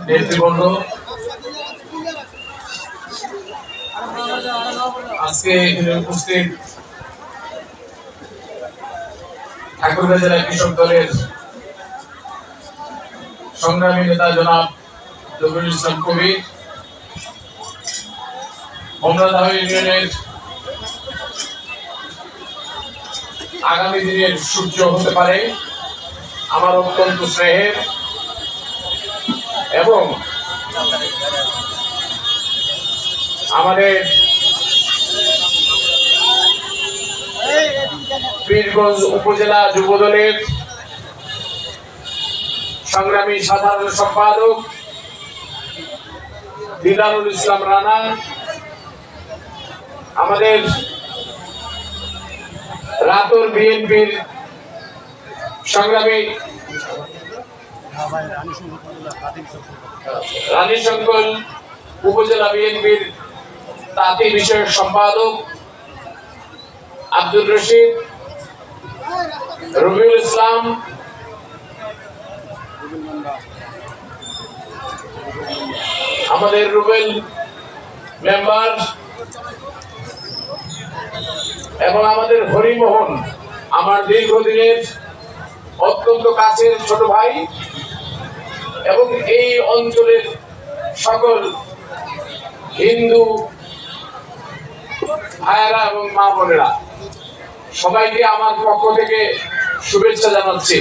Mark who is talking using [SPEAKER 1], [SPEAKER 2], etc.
[SPEAKER 1] নেতৃবৃন্দ, আজকে এখানে উপস্থিত ঠাকুরগাঁ জেলা কৃষক দলের সংগ্রামী নেতা জনাব জহুরুল ইসলাম কবির, মমরাদাহ ইউনিয়নের আগামী দিনের সূর্য হতে পারে আমার অত্যন্ত স্নেহের এবং আমাদের পীরগঞ্জ উপজেলা যুবদলের সংগ্রামী সাধারণ সম্পাদক দিদারুল ইসলাম রানা, আমাদের রাতুর বিএনপির সংগ্রামী রানীশঙ্কল উপজেলা বিএনপির তাঁতি বিষয়ক সম্পাদক আব্দুর রশিদ, রবিউল ইসলাম, আমাদের রুবেল মেম্বার এবং আমাদের হরিমোহন, আমার দীর্ঘদিনের অত্যন্ত কাছের ছোট ভাই এবং এই অঞ্চলের সকল হিন্দু ভাইয়েরা এবং মা বোনেরা, সবাইকে আমার পক্ষ থেকে শুভেচ্ছা জানাচ্ছি।